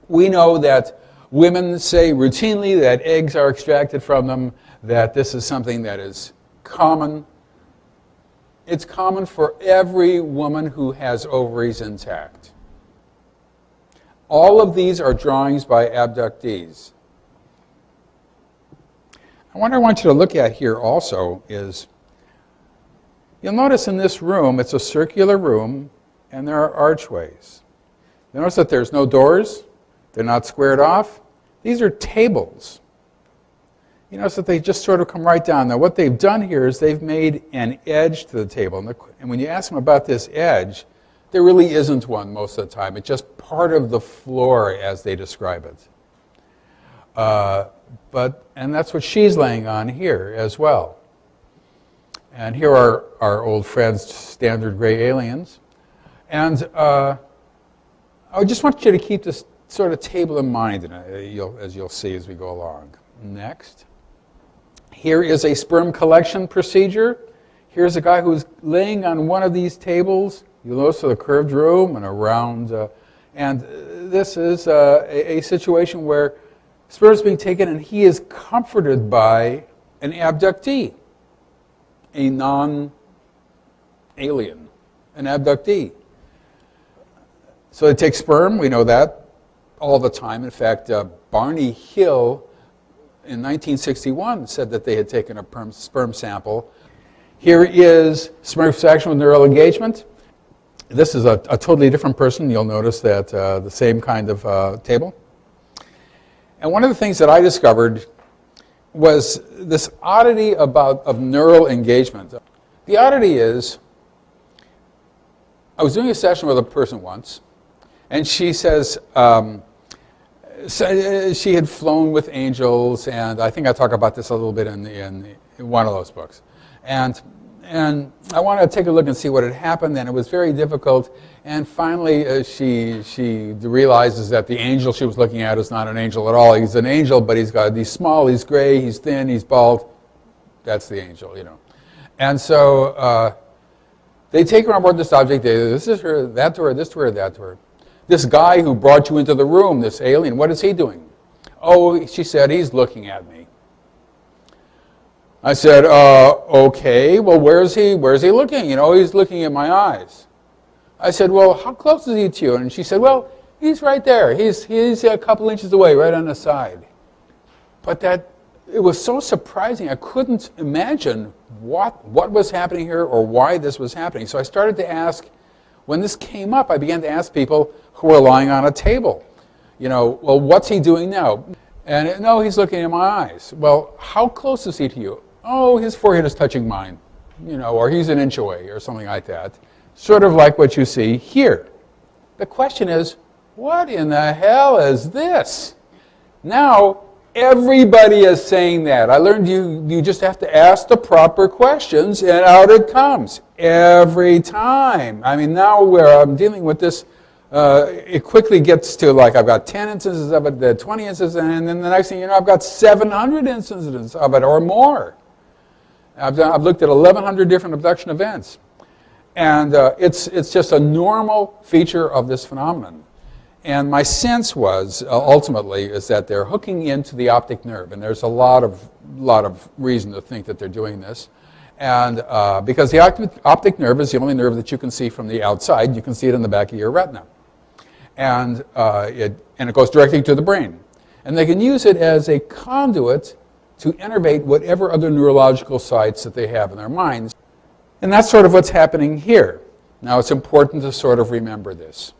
We know that women say routinely that eggs are extracted from them, that this is something that is common. It's common for every woman who has ovaries intact. All of these are drawings by abductees. What I want you to look at here also is, you'll notice in this room, it's a circular room, and there are archways. You notice that there's no doors, they're not squared off. These are tables. You notice that they just sort of come right down. Now what they've done here is they've made an edge to the table. And when you ask them about this edge, there really isn't one most of the time. It's just part of the floor as they describe it. And that's what she's laying on here as well. And here are our old friends, standard gray aliens. And I just want you to keep this sort of table in mind, as you'll see as we go along. Next. Here is a sperm collection procedure. Here's a guy who's laying on one of these tables. You'll notice a curved room and a round. And this is a situation where sperm is being taken and he is comforted by an abductee, a non-alien, an abductee. So they take sperm, we know that, all the time. In fact, Barney Hill in 1961 said that they had taken a sperm sample. Here is sperm extraction with neural engagement. This is a totally different person. You'll notice that the same kind of table. And one of the things that I discovered was this oddity of neural engagement. The oddity is, I was doing a session with a person once, and she says, she had flown with angels, and I think I talk about this a little bit in one of those books. And I wanted to take a look and see what had happened, and it was very difficult. And finally, she realizes that the angel she was looking at is not an angel at all. He's an angel, but he's small, he's gray, he's thin, he's bald. That's the angel, you know. And so they take her on board this object. This is her, that to her, this to her, that to her. This guy who brought you into the room, this alien, what is he doing? Oh, she said, he's looking at me. I said, okay, well, where's he looking? You know, he's looking at my eyes. I said, well, how close is he to you? And she said, well, he's right there. He's a couple inches away, right on the side. But it was so surprising. I couldn't imagine what was happening here or why this was happening. So I started to ask, when this came up, I began to ask people who were lying on a table, you know, well, what's he doing now? And no, he's looking in my eyes. Well, how close is he to you? Oh, his forehead is touching mine, you know, or he's an inch away or something like that. Sort of like what you see here. The question is, what in the hell is this? Now, everybody is saying that. I learned you just have to ask the proper questions and out it comes every time. I mean, now where I'm dealing with this, it quickly gets to like I've got 10 instances of it, 20 instances, and then the next thing you know, I've got 700 instances of it or more. I've looked at 1,100 different abduction events. And it's just a normal feature of this phenomenon. And my sense was, ultimately, is that they're hooking into the optic nerve. And there's a lot of reason to think that they're doing this. And because the optic nerve is the only nerve that you can see from the outside. You can see it in the back of your retina. And it goes directly to the brain. And they can use it as a conduit to innervate whatever other neurological sites that they have in their minds. And that's sort of what's happening here. Now, it's important to sort of remember this.